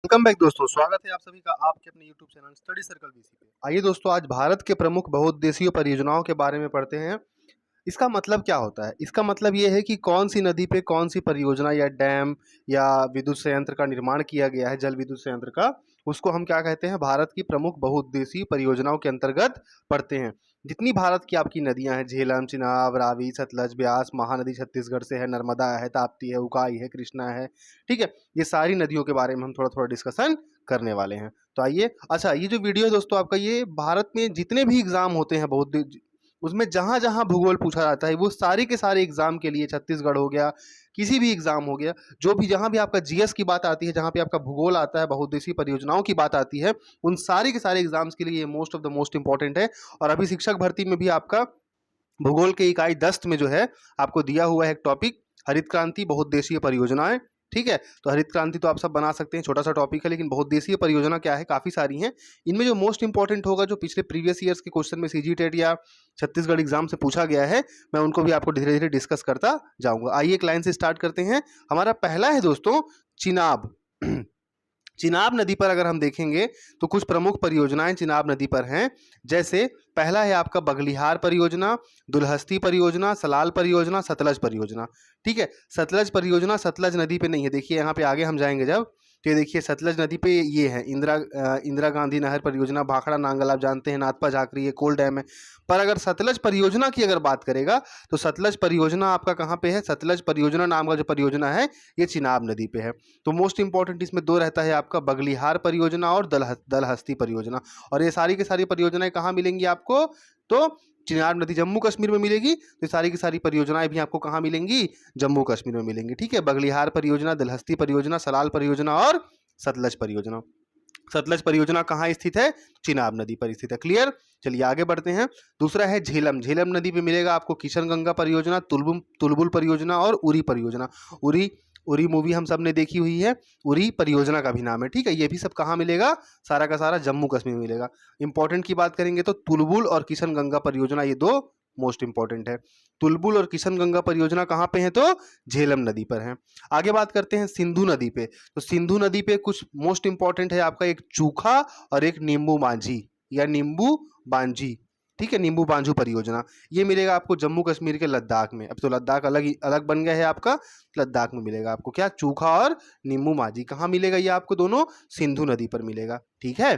Welcome back दोस्तों, स्वागत है आप सभी का आपके अपने YouTube channel study circle BC पे। आइए दोस्तों, आज भारत के प्रमुख बहुउद्देशीय परियोजनाओं के बारे में पढ़ते हैं। इसका मतलब क्या होता है? इसका मतलब ये है कि कौन सी नदी पे कौन सी परियोजना या डैम या विद्युत संयंत्र का निर्माण किया गया है, जल विद्युत संयंत्र का, उसको हम क्या कहते हैं? भारत की प्रमुख बहुउद्देशीय परियोजनाओं के अंतर्गत पढ़ते हैं। जितनी भारत की आपकी नदियां हैं, झेलम, चिनाब, रावी, सतलज, ब्यास, महानदी छत्तीसगढ़ से है, नर्मदा है, ताप्ती है, उकाई है, कृष्णा है, ठीक है। ये सारी नदियों के बारे में हम थोड़ा थोड़ा डिस्कशन करने वाले हैं। तो आइए, अच्छा, ये जो वीडियो है दोस्तों आपका, ये भारत में जितने भी एग्जाम होते हैं बहुत, उसमें जहाँ जहाँ भूगोल पूछा जाता है वो सारे के सारे एग्जाम के लिए, छत्तीसगढ़ हो गया, किसी भी एग्जाम हो गया, जो भी जहाँ भी आपका जीएस की बात आती है, जहाँ पे आपका भूगोल आता है, बहुउद्देशीय परियोजनाओं की बात आती है, उन सारे के सारे एग्जाम्स के लिए ये most of the most important है। और अभी शिक्षक भर्ती में भी आपका भूगोल के इकाई 10 में जो है आपको दिया हुआ है एक टॉपिक, हरित क्रांति बहुउद्देशीय परियोजनाएं। ठीक है, तो हरित क्रांति तो आप सब बना सकते हैं, छोटा सा टॉपिक है, लेकिन बहुउद्देशीय परियोजना क्या है, काफ़ी सारी हैं। इनमें जो मोस्ट इंपॉर्टेंट होगा, जो पिछले प्रीवियस ईयर्स के क्वेश्चन में सीजी टेट या छत्तीसगढ़ एग्जाम से पूछा गया है, मैं उनको भी आपको धीरे धीरे डिस्कस करता जाऊंगा। आइए एक लाइन से स्टार्ट करते हैं। हमारा पहला है दोस्तों चिनाब। चिनाब नदी पर अगर हम देखेंगे तो कुछ प्रमुख परियोजनाएं चिनाब नदी पर हैं। जैसे पहला है आपका बगलिहार परियोजना, दुलहस्ती परियोजना, सलाल परियोजना, सतलज परियोजना। ठीक है, सतलज परियोजना सतलज नदी पे नहीं है, देखिए यहाँ पे आगे हम जाएंगे जब, तो ये देखिए सतलज नदी पे ये है इंदिरा गांधी नहर परियोजना, भाखड़ा नांगल आप जानते हैं, नाथपा झाकरी है, कोल डैम है। पर अगर सतलज परियोजना की अगर बात करेगा तो सतलज परियोजना आपका कहाँ पे है? सतलज परियोजना नाम का जो परियोजना है ये चिनाब नदी पे है। तो मोस्ट इंपॉर्टेंट इसमें दो रहता है आपका, बगलिहार परियोजना और दलहस्ती परियोजना। और ये सारी की सारी परियोजनाएं कहाँ मिलेंगी आपको? तो चिनाब नदी जम्मू कश्मीर में मिलेगी। तो सारी की सारी परियोजनाएं भी आपको कहाँ मिलेंगी? जम्मू कश्मीर में मिलेंगी। ठीक है, बगलिहार परियोजना, दलहस्ती परियोजना, सलाल परियोजना और सतलज परियोजना। सतलज परियोजना कहाँ स्थित है? चिनाब नदी पर स्थित है। क्लियर? चलिए आगे बढ़ते हैं। दूसरा है झेलम। झेलम नदी पे मिलेगा आपको किशनगंगा परियोजना, तुलबुल परियोजना और उरी परियोजना। उरी उरी मूवी हम सब ने देखी हुई है, उरी परियोजना का भी नाम है। ठीक है, ये भी सब कहाँ मिलेगा? सारा का सारा जम्मू कश्मीर में मिलेगा। इंपॉर्टेंट की बात करेंगे तो तुलबुल और किशनगंगा परियोजना, ये दो मोस्ट इंपॉर्टेंट है। तुलबुल और किशनगंगा परियोजना कहाँ पे है? तो झेलम नदी पर है। आगे बात करते हैं सिंधु नदी पे। तो सिंधु नदी पे कुछ मोस्ट इंपॉर्टेंट है आपका, एक चूखा और एक नींबू मांझी या नींबू बांझी। ठीक है, नींबू बांझू परियोजना, ये मिलेगा आपको जम्मू कश्मीर के लद्दाख में। अब तो लद्दाख अलग ही अलग बन गया है आपका, लद्दाख में मिलेगा आपको क्या? चूखा और नींबू मांझी। कहाँ मिलेगा ये आपको? दोनों सिंधु नदी पर मिलेगा। ठीक है,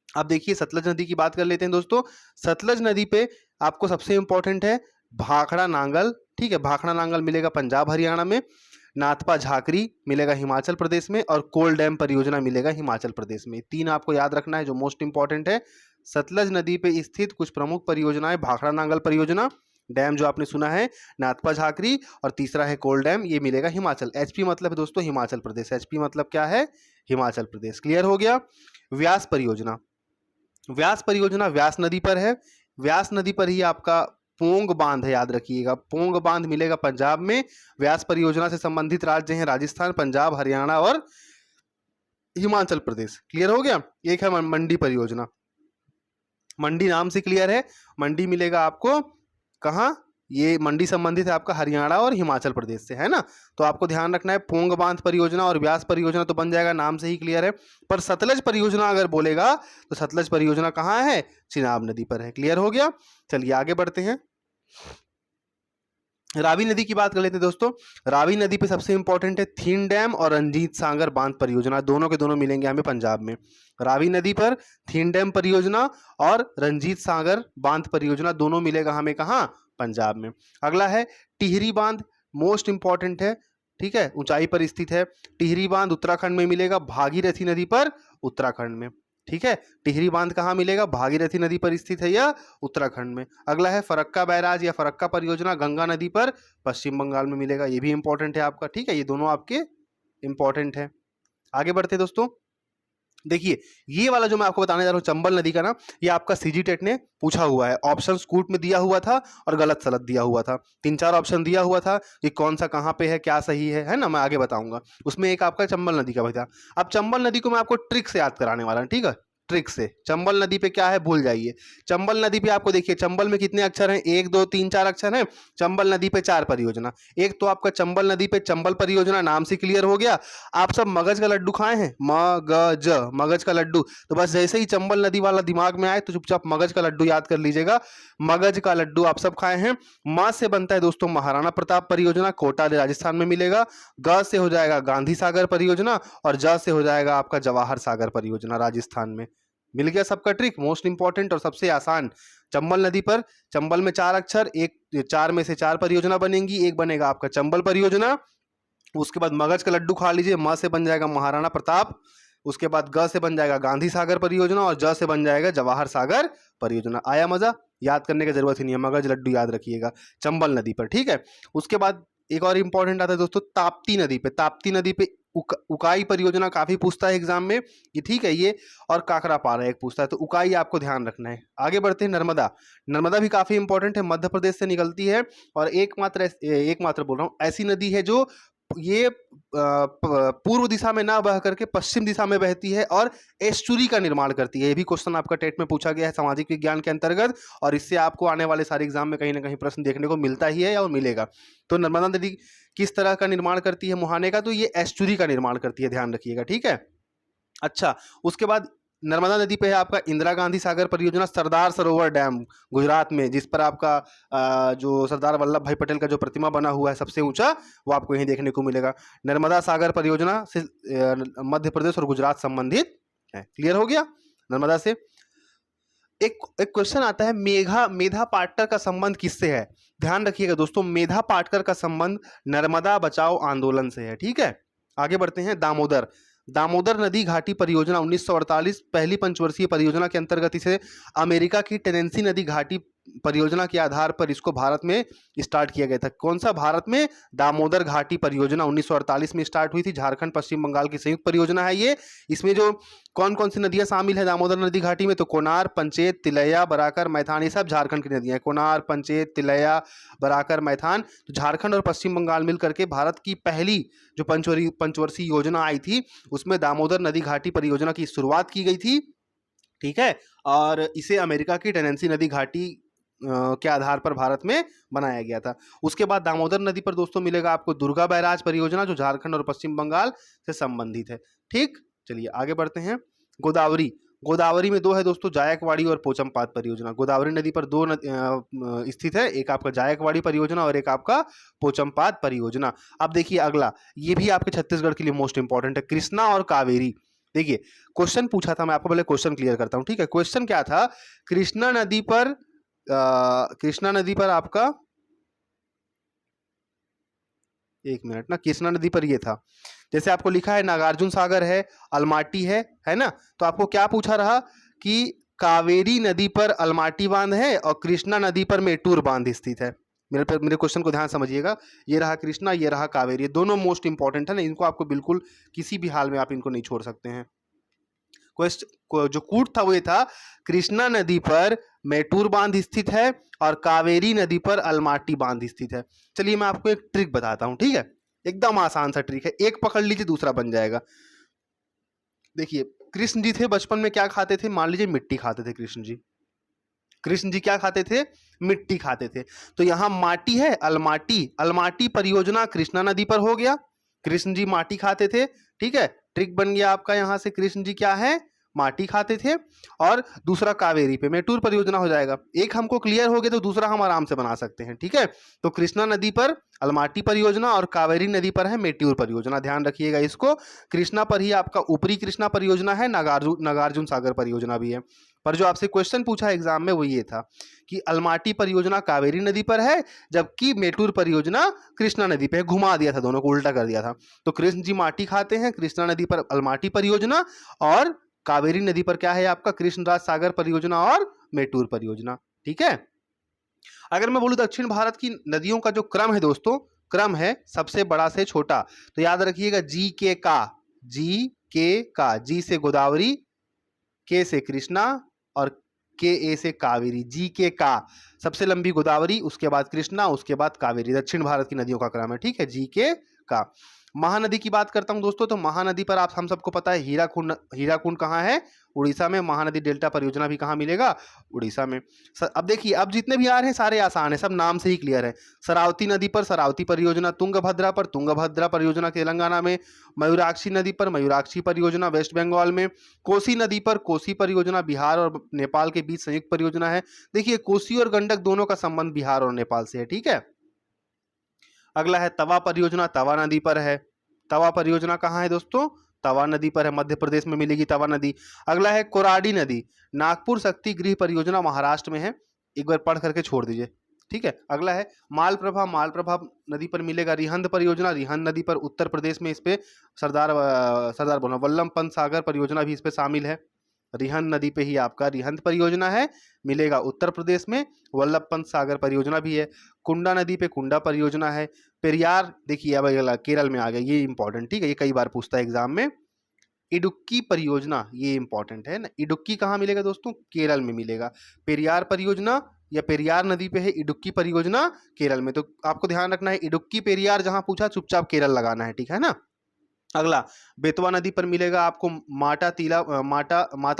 अब देखिए सतलज नदी की बात कर लेते हैं दोस्तों। सतलज नदी पे आपको सबसे इंपॉर्टेंट है भाखड़ा नांगल। ठीक है, भाखड़ा नांगल मिलेगा पंजाब हरियाणा में, नाथपा झाकरी मिलेगा हिमाचल प्रदेश में, और कोल डैम परियोजना मिलेगा हिमाचल प्रदेश में। तीन आपको याद रखना है जो मोस्ट इंपॉर्टेंट है। सतलज नदी पे स्थित कुछ प्रमुख परियोजनाएं, भाखड़ा नांगल परियोजना, डैम जो आपने सुना है नाथपा झाकरी, और तीसरा है कोल डैम, ये मिलेगा हिमाचल। एचपी मतलब है दोस्तों हिमाचल प्रदेश, एचपी मतलब क्या है? हिमाचल प्रदेश। क्लियर हो गया? व्यास परियोजना। व्यास परियोजना व्यास नदी पर है। व्यास नदी पर ही आपका पोंग बांध है, याद रखिएगा, पोंग बांध मिलेगा पंजाब में। व्यास परियोजना से संबंधित राज्य हैं राजस्थान, पंजाब, हरियाणा और हिमाचल प्रदेश। क्लियर हो गया? एक है मंडी परियोजना, मंडी नाम से क्लियर है। मंडी मिलेगा आपको कहाँ? ये मंडी संबंधित है आपका हरियाणा और हिमाचल प्रदेश से, है ना? तो आपको ध्यान रखना है, पोंग बांध परियोजना और व्यास परियोजना तो बन जाएगा, नाम से ही क्लियर है। पर सतलज परियोजना अगर बोलेगा तो सतलज परियोजना कहाँ है? चिनाब नदी पर है। क्लियर हो गया? चलिए आगे बढ़ते हैं। रावी नदी की बात कर लेते हैं दोस्तों। रावी नदी पे सबसे इंपॉर्टेंट है थीन डैम और रंजीत सागर बांध परियोजना, दोनों के दोनों मिलेंगे हमें पंजाब में। रावी नदी पर थीन डैम परियोजना और रंजीत सागर बांध परियोजना दोनों मिलेगा हमें कहाँ? पंजाब में। अगला है टिहरी बांध, मोस्ट इंपॉर्टेंट है। ठीक है, ऊंचाई पर स्थित है। टिहरी बांध उत्तराखंड में मिलेगा, भागीरथी नदी पर, उत्तराखंड में। ठीक है, टिहरी बांध कहाँ मिलेगा? भागीरथी नदी पर स्थित है या उत्तराखंड में। अगला है फरक्का बैराज या फरक्का परियोजना, गंगा नदी पर, पश्चिम बंगाल में मिलेगा, ये भी इंपॉर्टेंट है आपका। ठीक है, ये दोनों आपके इंपॉर्टेंट है। आगे बढ़ते दोस्तों, देखिए ये वाला जो मैं आपको बताने जा रहा हूँ चंबल नदी का ना, ये आपका सीजी टेट ने पूछा हुआ है, ऑप्शन कूट में दिया हुआ था और गलत सलत दिया हुआ था। तीन चार ऑप्शन दिया हुआ था कि कौन सा कहाँ पे है, क्या सही है ना, मैं आगे बताऊंगा। उसमें एक आपका चंबल नदी का भी था। अब चंबल नदी को मैं आपको ट्रिक से याद कराने वाला हूँ। ठीक है, ट्रिक से। चंबल नदी पे क्या है भूल जाइए। चंबल नदी पे आपको देखिए, चंबल में कितने अक्षर हैं, 1 2 3 4 अक्षर हैं। चंबल नदी पे 4 परियोजना। एक तो आपका चंबल नदी पे चंबल परियोजना, नाम से क्लियर हो गया। आप सब मगज का लड्डू खाए हैं, मगज, मगज का लड्डू। तो बस जैसे ही चंबल नदी वाला दिमाग में आए तो चुपचाप मगज का लड्डू याद कर लीजिएगा। मगज का लड्डू आप सब खाए हैं। म से बनता है दोस्तों महाराणा प्रताप परियोजना, कोटा राजस्थान में मिलेगा। ग से हो जाएगा गांधी सागर परियोजना, और ज से हो जाएगा आपका जवाहर सागर परियोजना राजस्थान में। मिल गया सबका ट्रिक। मोस्ट इंपॉर्टेंट और सबसे आसान, चंबल नदी पर, चंबल में 4 अक्षर, एक 4 में से 4 परियोजना बनेंगी, एक बनेगा आपका चंबल परियोजना। उसके बाद मगज का लड्डू खा लीजिए, म से बन जाएगा महाराणा प्रताप। उसके बाद ग से बन जाएगा गांधी सागर परियोजना, और ज से बन जाएगा जवाहर सागर परियोजना। आया मजा? याद करने की जरूरत ही नहीं है, मगज लड्डू याद रखिएगा चंबल नदी पर, ठीक है। उसके बाद एक और इंपॉर्टेंट आता है दोस्तों ताप्ती नदी पे। ताप्ती नदी पे उकाई परियोजना काफी पूछता है एग्जाम में, ये ठीक है ये। और काकरा पारा एक पूछता है, तो उकाई आपको ध्यान रखना है। आगे बढ़ते हैं, नर्मदा। नर्मदा भी काफी इंपॉर्टेंट है, मध्य प्रदेश से निकलती है, और एकमात्र बोल रहा हूँ ऐसी नदी है जो ये पूर्व दिशा में ना बह करके पश्चिम दिशा में बहती है और एस्चुरी का निर्माण करती है। ये भी क्वेश्चन आपका टेट में पूछा गया है सामाजिक विज्ञान के अंतर्गत, और इससे आपको आने वाले सारे एग्जाम में कहीं ना कहीं प्रश्न देखने को मिलता ही है और मिलेगा। तो नर्मदा नदी किस तरह का निर्माण करती है मुहाने का, तो ये एस्चुरी का निर्माण करती है, ध्यान रखिएगा, ठीक है। अच्छा, उसके बाद नर्मदा नदी पे है आपका इंदिरा गांधी सागर परियोजना, सरदार सरोवर डैम गुजरात में, जिस पर आपका जो सरदार वल्लभ भाई पटेल का जो प्रतिमा बना हुआ है सबसे ऊंचा, वो आपको यहीं देखने को मिलेगा। नर्मदा सागर परियोजना से मध्य प्रदेश और गुजरात संबंधित है। क्लियर हो गया नर्मदा से। एक एक क्वेश्चन आता है, मेधा पाटकर का संबंध किससे है? ध्यान रखिएगा दोस्तों, मेधा पाटकर का संबंध नर्मदा बचाओ आंदोलन से है, ठीक है। आगे बढ़ते हैं, दामोदर। दामोदर नदी घाटी परियोजना 1948 पहली पंचवर्षीय परियोजना के अंतर्गत इसे अमेरिका की टेनेंसी नदी घाटी परियोजना के आधार पर इसको भारत में स्टार्ट किया गया था। कौन सा भारत में? दामोदर घाटी परियोजना 1948 में स्टार्ट हुई थी, झारखंड पश्चिम बंगाल की संयुक्त परियोजना है ये। इसमें जो कौन कौन सी नदियां शामिल है दामोदर नदी घाटी में, तो कोनार, पंचेत, तिलैया, बराकर, मैथान, ये सब झारखंड की नदियां हैं। कोनार, पंचेत, तिलैया, बराकर, मैथान। तो झारखंड और पश्चिम बंगाल मिलकर के भारत की पहली जो पंचवर्षीय योजना आई थी, उसमें दामोदर नदी घाटी परियोजना की शुरुआत की गई थी, ठीक है। और इसे अमेरिका की टेनेंसी नदी घाटी के आधार पर भारत में बनाया गया था। उसके बाद दामोदर नदी पर दोस्तों मिलेगा आपको दुर्गा बैराज परियोजना, जो झारखंड और पश्चिम बंगाल से संबंधित है, ठीक। चलिए आगे बढ़ते हैं, गोदावरी। गोदावरी में 2 है दोस्तों, जायकवाड़ी और पोचमपाद परियोजना। गोदावरी नदी पर 2 स्थित है, एक आपका जायकवाड़ी परियोजना और एक आपका पोचमपाद परियोजना। अब देखिए अगला, ये भी आपके छत्तीसगढ़ के लिए मोस्ट इंपॉर्टेंट है, कृष्णा और कावेरी। देखिए क्वेश्चन पूछा था, मैं आपको पहले क्वेश्चन क्लियर करता हूं, ठीक है। क्वेश्चन क्या था, कृष्णा नदी पर कृष्णा नदी पर आपका, एक मिनट ना, कृष्णा नदी पर ये था, जैसे आपको लिखा है नागार्जुन सागर है, अलमाटी है ना। तो आपको क्या पूछा रहा कि कावेरी नदी पर अलमाटी बांध है और कृष्णा नदी पर मेटूर बांध स्थित है। मेरे क्वेश्चन को ध्यान समझिएगा, ये रहा कृष्णा, ये रहा कावेरी, दोनों मोस्ट इंपॉर्टेंट है ना, इनको आपको बिल्कुल किसी भी हाल में आप इनको नहीं छोड़ सकते हैं। जो कूट था वो ये था, कृष्णा नदी पर मेटूर बांध स्थित है और कावेरी नदी पर अलमाटी बांध स्थित है। चलिए मैं आपको एक ट्रिक बताता हूं, ठीक है, एकदम आसान सा ट्रिक है, एक पकड़ लीजिए दूसरा बन जाएगा। देखिए कृष्ण जी थे, बचपन में क्या खाते थे, मान लीजिए मिट्टी खाते थे कृष्ण जी। कृष्ण जी क्या खाते थे? मिट्टी खाते थे। तो यहां माटी है, अलमाटी, अलमाटी परियोजना कृष्णा नदी पर हो गया। कृष्ण जी माटी खाते थे, ठीक है। ट्रिक बन गया आपका, यहां से कृष्ण जी क्या है, माटी खाते थे। और दूसरा कावेरी पे मेटूर परियोजना हो जाएगा। एक हमको क्लियर हो गया तो दूसरा हम आराम से बना सकते हैं, ठीक है। तो कृष्णा नदी पर अलमाटी परियोजना और कावेरी नदी पर है मेट्यूर परियोजना, ध्यान रखिएगा इसको। कृष्णा पर ही आपका ऊपरी कृष्णा परियोजना है, नागार्जुन सागर परियोजना भी है। पर जो आपसे क्वेश्चन पूछा एग्जाम में वो ये था कि अलमाटी परियोजना कावेरी नदी पर है, जबकि मेटूर परियोजना कृष्णा नदी पे है। घुमा दिया था, दोनों को उल्टा कर दिया था। तो कृष्ण जी माटी खाते हैं, कृष्णा नदी पर अलमाटी परियोजना, और कावेरी नदी पर क्या है आपका, कृष्णराज सागर परियोजना और मेटूर परियोजना, ठीक है। अगर मैं बोलूं दक्षिण भारत की नदियों का जो क्रम है दोस्तों, क्रम है सबसे बड़ा से छोटा, तो याद रखिएगा जी के का, जी से गोदावरी, के से कृष्णा और के ए से कावेरी। जी के का सबसे लंबी गोदावरी, उसके बाद कृष्णा, उसके बाद कावेरी, दक्षिण भारत की नदियों का क्रम है, ठीक है, जी के का। महानदी की बात करता हूं दोस्तों, तो महानदी पर आप हम सबको पता है हीराकुंड कहाँ है? उड़ीसा में। महानदी डेल्टा परियोजना भी कहाँ मिलेगा? उड़ीसा में। अब देखिए, अब जितने भी आ रहे हैं सारे आसान है, सब नाम से ही क्लियर है। शरावती नदी पर शरावती परियोजना, तुंगभद्रा पर तुंगभद्रा परियोजना तेलंगाना में, मयूराक्षी नदी पर मयूराक्षी परियोजना वेस्ट बंगाल में, कोसी नदी पर कोसी परियोजना बिहार और नेपाल के बीच संयुक्त परियोजना है। देखिए, कोसी और गंडक दोनों का संबंध बिहार और नेपाल से है, ठीक है। अगला है तवा परियोजना, तवा नदी पर है। तवा परियोजना कहाँ है दोस्तों? तवा नदी पर है, मध्य प्रदेश में मिलेगी तवा नदी। अगला है कोराडी नदी, नागपुर शक्ति गृह परियोजना महाराष्ट्र में है। एक बार पढ़ करके छोड़ दीजिए, ठीक है। अगला है मालप्रभा, मालप्रभा नदी पर मिलेगा रिहंद परियोजना, रिहंद नदी पर उत्तर प्रदेश में। इस पे सरदार बोला वल्लभ पंत सागर परियोजना भी इस पे शामिल है। रिहंद नदी पे ही आपका रिहंद परियोजना है, मिलेगा उत्तर प्रदेश में। वल्लभ पंत सागर परियोजना भी है। कुंडा नदी पे कुंडा परियोजना है। पेरियार, देखिए अब अगला केरल में आ गया, ये इंपॉर्टेंट, ठीक है, ये कई बार पूछता है एग्जाम में। इडुक्की परियोजना, ये इंपॉर्टेंट है ना। इडुक्की कहाँ मिलेगा दोस्तों? केरल में मिलेगा। पेरियार परियोजना या पेरियार नदी पे है, इडुक्की परियोजना केरल में। तो आपको ध्यान रखना है, इडुक्की पेरियार जहां पूछा चुपचाप केरल लगाना है, ठीक है ना। अगला बेतवा नदी पर मिलेगा आपको माता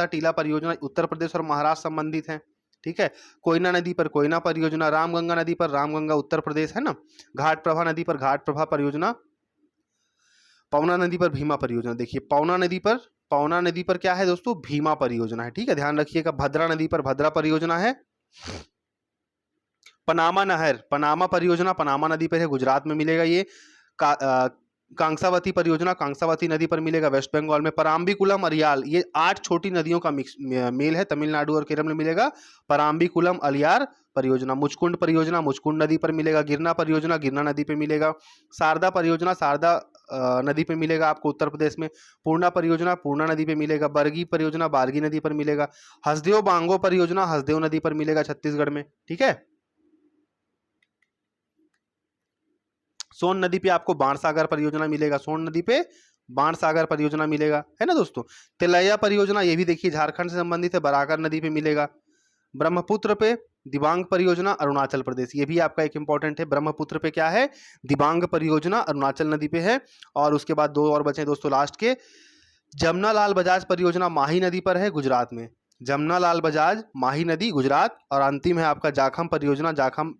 टीला परियोजना, उत्तर प्रदेश और महाराष्ट्र संबंधित है, ठीक है। कोयना नदी पर कोयना परियोजना, रामगंगा नदी पर रामगंगा उत्तर प्रदेश है ना। घाट प्रभा नदी पर घाट प्रभा परियोजना, पवना नदी पर भीमा परियोजना। देखिए पवना नदी पर क्या है दोस्तों? भीमा परियोजना है, ठीक है, ध्यान रखिएगा। भद्रा नदी पर भद्रा परियोजना है। पनामा नहर, पनामा परियोजना पनामा नदी पर है, गुजरात में मिलेगा ये। कांसावती परियोजना कांसावती नदी पर मिलेगा, वेस्ट बंगाल में। पराम्बीकुलम अलियाल, ये 8 छोटी नदियों का मेल है, तमिलनाडु और केरल में मिलेगा। पराम्बीकुलम अलियार परियोजना। मुचकुंड परियोजना मुचकुंड नदी पर मिलेगा। गिरना परियोजना गिरना नदी पे मिलेगा। शारदा परियोजना शारदा नदी पे मिलेगा आपको उत्तर प्रदेश में। पूर्णा परियोजना पूर्णा नदी पे मिलेगा। बरगी परियोजना बारगी नदी पर मिलेगा। हसदेव बांगो परियोजना हसदेव नदी पर मिलेगा छत्तीसगढ़ में, ठीक है। सोन नदी पे आपको बाणसागर परियोजना मिलेगा, सोन नदी पे बाणसागर परियोजना मिलेगा, है ना दोस्तों। तिलैया परियोजना, ये भी देखिए झारखंड से संबंधित है, बराकर नदी पे मिलेगा। ब्रह्मपुत्र पे दिबांग परियोजना अरुणाचल प्रदेश, ये भी आपका एक इंपॉर्टेंट है। ब्रह्मपुत्र पे क्या है? दिबांग परियोजना अरुणाचल नदी पे है। और उसके बाद 2 और बचे दोस्तों लास्ट के। जमनालाल बजाज परियोजना माही नदी पर है, गुजरात में। जमनालाल बजाज माही नदी गुजरात। और अंतिम है आपका जाखम परियोजना, जाखम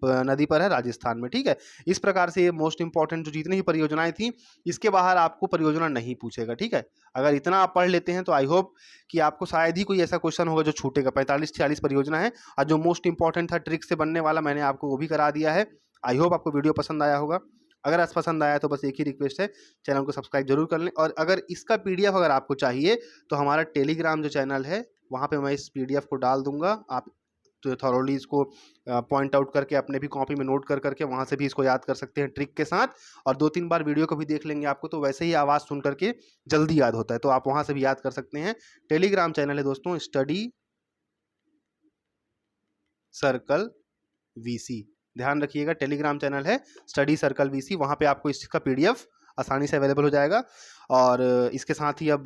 नदी पर है, राजस्थान में, ठीक है। इस प्रकार से ये मोस्ट इंपॉर्टेंट जो जितनी भी परियोजनाएं थी, इसके बाहर आपको परियोजना नहीं पूछेगा, ठीक है। अगर इतना आप पढ़ लेते हैं तो आई होप कि आपको शायद ही कोई ऐसा क्वेश्चन होगा जो छूटेगा। 45-46 परियोजना है, और जो मोस्ट इंपॉर्टेंट था ट्रिक से बनने वाला, मैंने आपको वो भी करा दिया है। आई होप आपको वीडियो पसंद आया होगा। अगर आज पसंद आया तो बस एक ही रिक्वेस्ट है, चैनल को सब्सक्राइब जरूर कर लें। और अगर इसका पीडीएफ अगर आपको चाहिए तो हमारा टेलीग्राम जो चैनल है, वहाँ पे मैं इस पीडीएफ को डाल दूंगा। आप तो थॉरोली इसको पॉइंट आउट करके अपने भी कॉपी में नोट कर करके वहाँ से भी इसको याद कर सकते हैं ट्रिक के साथ। और 2-3 बार वीडियो को भी देख लेंगे आपको तो वैसे ही आवाज़ सुन करके जल्दी याद होता है, तो आप वहाँ से भी याद कर सकते हैं। टेलीग्राम चैनल है दोस्तों स्टडी सर्कल वीसी, ध्यान रखिएगा, टेलीग्राम चैनल है स्टडी सर्कल वीसी। वहाँ पे आपको इसका पीडीएफ आसानी से अवेलेबल हो जाएगा। और इसके साथ ही अब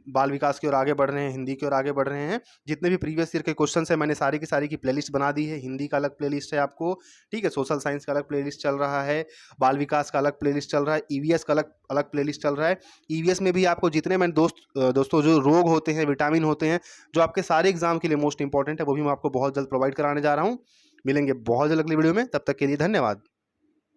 बाल विकास की ओर आगे बढ़ रहे हैं, हिंदी की ओर आगे बढ़ रहे हैं। जितने भी प्रीवियस ईयर के क्वेश्चन है मैंने सारी की सारी की प्लेलिस्ट बना दी है। हिंदी का अलग प्लेलिस्ट है आपको, ठीक है। सोशल साइंस का अलग प्लेलिस्ट चल रहा है, बाल विकास का अलग प्लेलिस्ट चल रहा है, ईवीएस का अलग अलग प्लेलिस्ट चल रहा है। ईवीएस में भी आपको जितने मैंने दोस्तों जो रोग होते हैं, विटामिन होते हैं, जो आपके सारे एग्जाम के लिए मोस्ट इंपॉर्टेंट है, वो भी मैं आपको बहुत जल्द प्रोवाइड कराने जा रहा हूँ। मिलेंगे बहुत जल्द अगली वीडियो में, तब तक के लिए धन्यवाद।